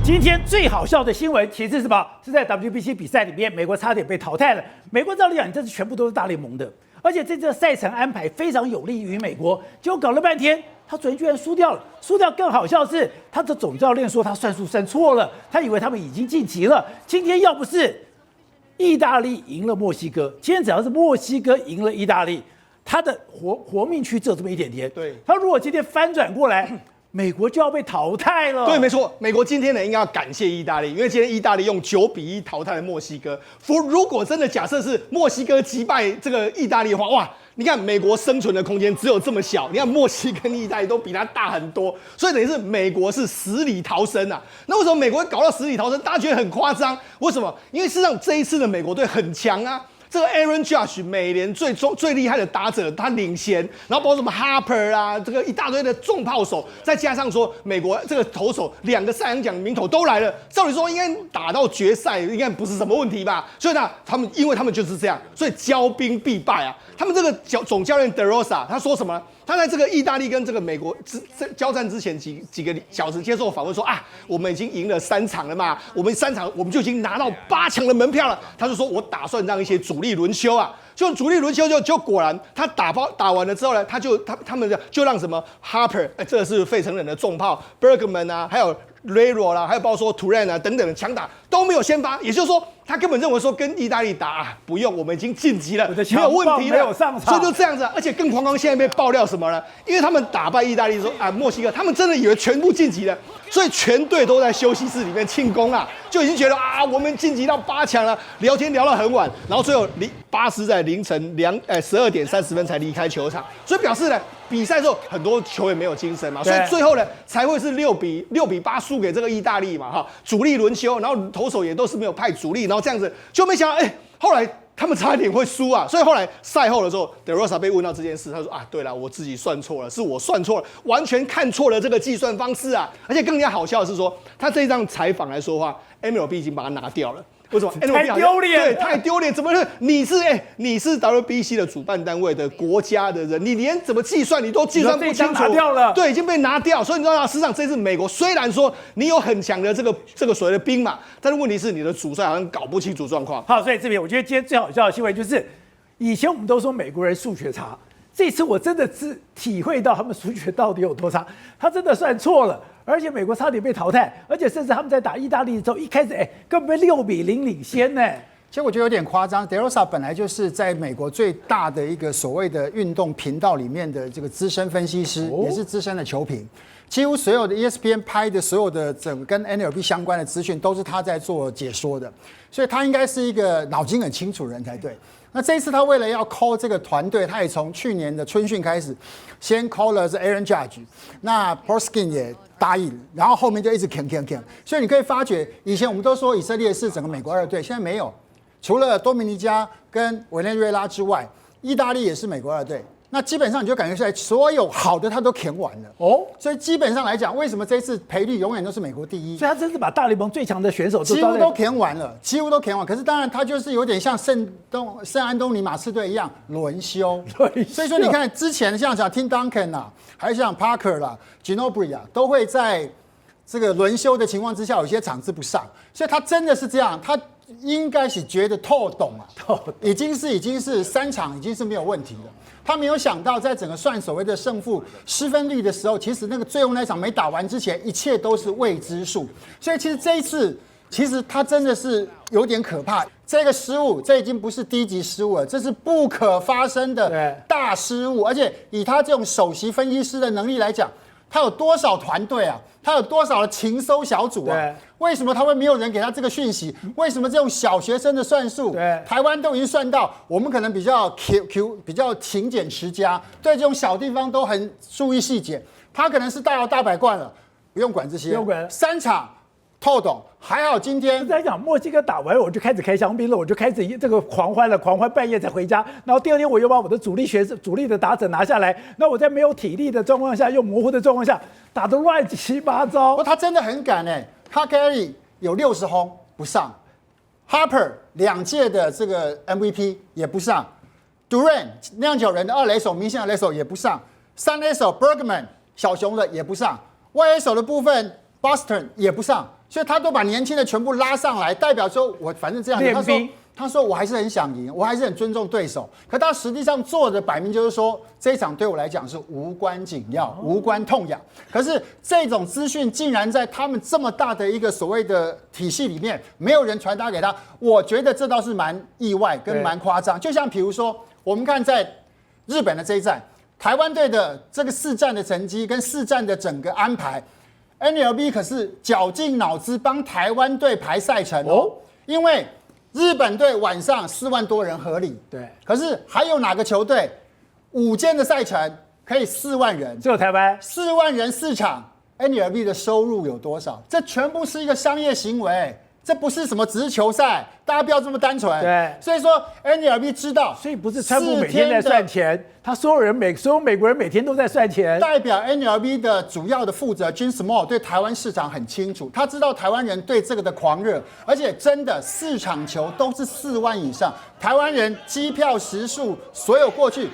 今天最好笑的新闻其实是什么？是在 WBC 比赛里面，美国差点被淘汰了。美国照理讲，你这是全部都是大联盟的，而且这次赛程安排非常有利于美国，结果搞了半天，他昨天居然输掉了。输掉更好笑的是，他的总教练说他算术算错了，他以为他们已经晋级了。今天要不是意大利赢了墨西哥，今天只要是墨西哥赢了意大利，他的活命区只有这么一点点。对，他如果今天翻转过来。美国就要被淘汰了。对，没错，美国今天呢应该要感谢意大利，因为今天意大利用9-1淘汰了墨西哥。如果真的假设是墨西哥击败这个意大利的话，哇，你看美国生存的空间只有这么小，你看墨西哥跟意大利都比它大很多，所以等于是美国是死里逃生啊。那为什么美国会搞到死里逃生？大家觉得很夸张，为什么？因为事实上这一次的美国队很强啊。这个 Aaron Judge 美联最厉害的打者，他领先，然后包括什么 Harper 啊，这个一大堆的重炮手，再加上说美国这个投手2个赛扬奖名头都来了，照理说应该打到决赛应该不是什么问题吧？所以呢，因为他们就是这样，所以骄兵必败啊。他们这个总教练 De Rosa 他说什么呢？他在这个意大利跟这个美国交战之前几个小时接受访问说啊，我们已经赢了3场了嘛，我们3场我们就已经拿到8强的门票了。他就说我打算让一些主力轮休啊，就主力轮休就果然他打完了之后呢，他们就让什么 Harper， 这个是费城人的重炮 Bergman 啊，还有 Rayro 啦，还有包括说 Turan 啊等等的强打都没有先发，也就是说他根本认为说跟意大利打啊不用，我们已经晋级了，没有问题了，没有上场，所以就这样子、啊。而且更狂现在被爆料什么呢？因为他们打败意大利的时候啊，墨西哥他们真的以为全部晋级了，所以全队都在休息室里面庆功啊，就已经觉得啊我们晋级到8强了，聊天聊到很晚，然后最后巴斯在凌晨12点30分才离开球场，所以表示呢。比赛的时候，很多球员没有精神嘛，所以最后呢才会是6-8输给这个意大利嘛，哈，主力轮休，然后投手也都是没有派主力，然后这样子就没想到，后来他们差一点会输啊，所以后来赛后的时候 ，De Rosa 被问到这件事，他说啊，对了，我自己算错了，是我算错了，完全看错了这个计算方式啊，而且更加好笑的是说，他这一张采访来说话 ，MLB 已经把它拿掉了。为什么？太丢脸！对，太丢脸！怎么是？你是 WBC 的主办单位的国家的人，你连怎么计算你都计算不清楚。拿掉了，对，已经被拿掉。所以你知道，事实上这次美国虽然说你有很强的这个所谓的兵马，但是问题是你的主帅好像搞不清楚状况。好，所以这边我觉得今天最好笑的新闻就是，以前我们都说美国人数学差，这次我真的是体会到他们数学到底有多差，他真的算错了。而且美国差点被淘汰，而且甚至他们在打意大利的时候，一开始根本6-0领先呢。其实我觉得有点夸张。De Rosa 本来就是在美国最大的一个所谓的运动频道里面的这个资深分析师，也是资深的球评。几乎所有的 ESPN 拍的所有的跟 MLB 相关的资讯，都是他在做解说的，所以他应该是一个脑筋很清楚的人才对。那这一次他为了要 call 这个团队，他也从去年的春训开始，先 call 了是 Aaron Judge， 那 Poskin 也答应，然后后面就一直 can， 所以你可以发觉，以前我们都说以色列是整个美国2队，现在没有，除了多米尼加跟委内瑞拉之外，意大利也是美国2队。那基本上你就感觉出来，所有好的他都填完了哦，所以基本上来讲，为什么这次赔率永远都是美国第一？所以他真是把大联盟最强的选手几乎都填完了，几乎都填完。可是当然，他就是有点像圣安东尼马刺队一样轮休。所以说你看之前像Tim Duncan 啊，还有像 Parker 啦、Ginobili 啊，都会在这个轮休的情况之下，有些场次不上，所以他真的是这样，他应该是觉得透懂啊，已经是3场已经是没有问题了。他没有想到，在整个算所谓的胜负失分率的时候，其实那个最后那场没打完之前，一切都是未知数。所以其实这一次，其实他真的是有点可怕。这个失误，这已经不是低级失误了，这是不可发生的大失误。而且以他这种首席分析师的能力来讲，他有多少团队啊？他有多少的情搜小组啊？为什么他会没有人给他这个讯息？为什么这种小学生的算术，台湾都已经算到，我们可能比较比较勤俭持家，对这种小地方都很注意细节。他可能是大摇大摆惯了，不用管这些。不用管3场透懂，还好今天在讲墨西哥打完，我就开始开香槟了，我就开始这个狂欢了，狂欢半夜才回家，然后第2天我又把我的主力的打者拿下来，那我在没有体力的状况下，又模糊的状况下，打得乱七八糟。他真的很敢Carey 有60轰不上 ，Harper 2届的这个 MVP 也不上 ，Duran 酿酒人的2垒手、明星2垒手也不上，3垒手 Bergman 小熊的也不上，外野手的部分 Boston 也不上。所以他都把年轻的全部拉上来，代表说我反正这样子。练兵。他说我还是很想赢，我还是很尊重对手。可他实际上做的摆明就是说，这一场对我来讲是无关紧要、无关痛痒。可是这种资讯竟然在他们这么大的一个所谓的体系里面，没有人传达给他。我觉得这倒是蛮意外跟蛮夸张。就像比如说，我们看在日本的这一战，台湾队的这个4战的成绩跟4战的整个安排 ，NLB 可是绞尽脑汁帮台湾队排赛程哦，因为日本队晚上4万多人合理，对，可是还有哪个球队5天的赛程可以4万人？只有台湾4万人4场 ，NLB 的收入有多少？这全部是一个商业行为，这不是什么只是球赛，大家不要这么单纯。对，所以说 NLB 知道，所以不是川普每天在算钱，他所有美国人每天都在算钱。代表 NLB 的主要的负责 Jim Small 对台湾市场很清楚，他知道台湾人对这个的狂热，而且真的4场球都是4万以上，台湾人机票食宿所有过去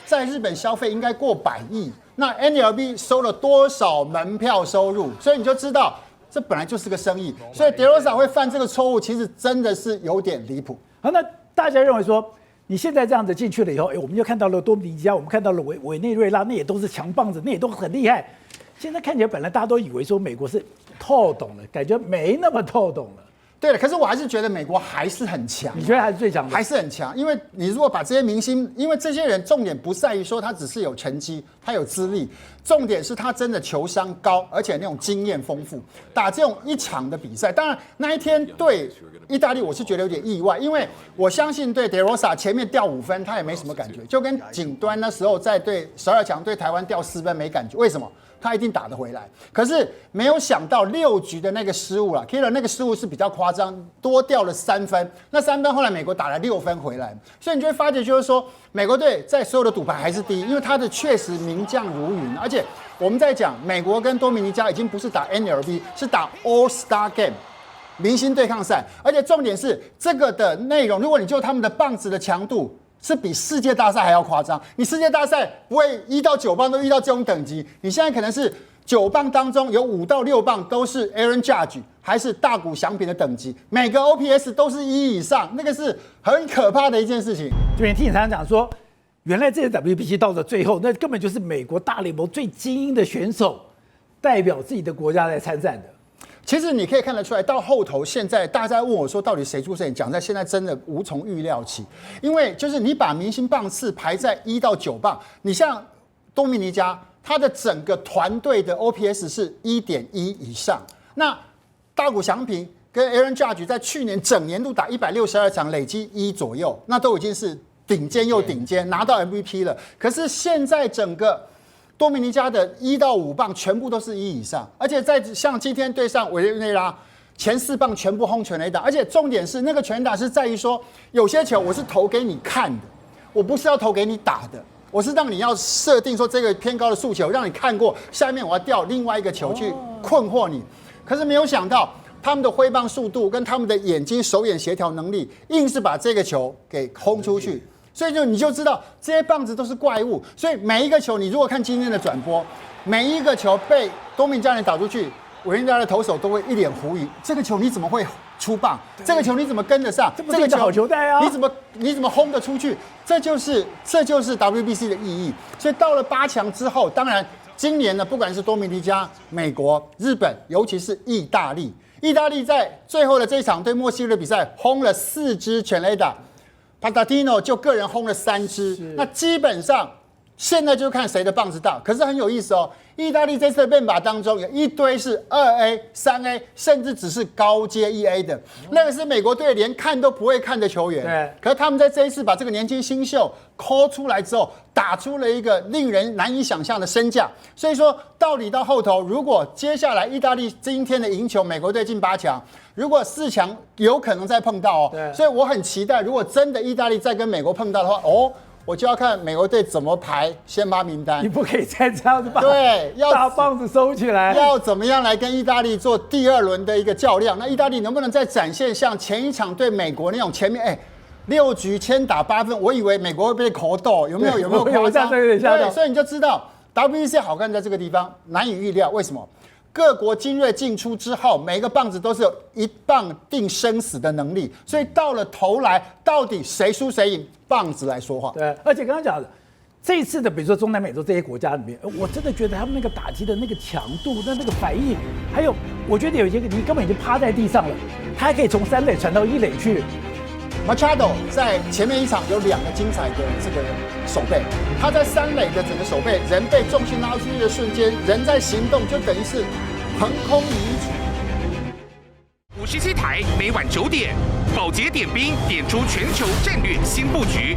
在日本消费应该过100亿，那 NLB 收了多少门票收入？所以你就知道。这本来就是个生意，所以德罗萨会犯这个错误，其实真的是有点离谱。好，那大家认为说，你现在这样子进去了以后，我们就看到了多米尼加，我们看到了委内瑞拉，那也都是强棒子，那也都很厉害。现在看起来，本来大家都以为说美国是透懂了，感觉没那么透懂了。对了，可是我还是觉得美国还是很强。你觉得还是最强的？还是很强，因为你如果把这些明星，因为这些人重点不在于说他只是有成绩，他有资历，重点是他真的球商高，而且那种经验丰富。打这种一场的比赛，当然那一天对意大利我是觉得有点意外，因为我相信对德罗萨前面掉5分他也没什么感觉，就跟景端那时候在对12强对台湾掉4分没感觉，为什么？他一定打得回来，可是没有想到6局的那个失误啦 ，Killer 那个失误是比较夸张，多掉了3分。那3分后来美国打了6分回来，所以你就会发觉就是说，美国队在所有的赌盘还是第一，因为他的确实名将如云，而且我们在讲美国跟多米尼加已经不是打 NLB， 是打 All Star Game。明星对抗赛，而且重点是这个的内容，如果你就他们的棒子的强度。是比世界大赛还要夸张。你世界大赛不会1到9棒都遇到这种等级，你现在可能是9棒当中有5到6棒都是 Aaron Judge 还是大谷翔平的等级，每个 OPS 都是1以上，那个是很可怕的一件事情。就你听你常常讲说，原来这些 WBC 到了最后，那根本就是美国大联盟最精英的选手代表自己的国家来参战的。其实你可以看得出来，到后头现在大家问我说，到底谁出胜？讲在现在真的无从预料起，因为就是你把明星棒次排在1到9棒，你像多米尼加，他的整个团队的 OPS 是1.1以上，那大谷翔平跟 Aaron Judge 在去年整年度打162场，累积1左右，那都已经是顶尖又顶尖，拿到 MVP 了。可是现在整个多米尼加的1到5棒全部都是1以上，而且在像今天对上委内瑞拉，前4棒全部轰全垒打，而且重点是那个全打是在于说，有些球我是投给你看的，我不是要投给你打的，我是让你要设定说这个偏高的速球让你看过，下面我要调另外一个球去困惑你，可是没有想到他们的挥棒速度跟他们的眼睛手眼协调能力，硬是把这个球给轰出去。所以你就知道这些棒子都是怪物，所以每一个球，你如果看今天的转播，每一个球被多米尼加人打出去，委内瑞拉的投手都会一脸狐疑，这个球你怎么会出棒？这个球你怎么跟得上？这个球好球带啊！你怎么轰得出去？这就是 WBC 的意义。所以到了8强之后，当然今年呢，不管是多米尼加、美国、日本，尤其是意大利，意大利在最后的这一场对墨西哥的比赛轰了4支全垒打。Patino 就个人轰了3支，那基本上现在就看谁的棒子大。可是很有意思哦，意大利这次的变法当中有一堆是2A、3A， 甚至只是高阶1A 的，那个是美国队连看都不会看的球员。对，可是他们在这一次把这个年轻新秀call出来之后，打出了一个令人难以想象的身价。所以说，到底到后头，如果接下来意大利今天的赢球，美国队进8强。如果4强有可能再碰到哦，所以我很期待，如果真的意大利再跟美国碰到的话，我就要看美国队怎么排先发名单。你不可以再这样子把要大棒子收起来，要怎么样来跟意大利做第2轮的一个较量？那意大利能不能再展现像前一场对美国那种前面6局10打8分？我以为美国会被口斗，有没有夸张？对，所以你就知道WBC 好看在这个地方难以预料，为什么？各国精锐进出之后，每个棒子都是有一棒定生死的能力，所以到了头来，到底谁输谁赢，棒子来说话。对，而且刚刚讲的，这一次的比如说中南美洲这些国家里面，我真的觉得他们那个打击的那个强度、那个反应，还有我觉得有一些你根本已经趴在地上了，他还可以从3垒传到1垒去。Machado 在前面一场有2个精彩的这个守备，他在3垒的整个守备，人被重心拉出去的瞬间，人在行动，就等于是横空移除。 57台每晚9点，宝洁点兵点出全球战略新布局。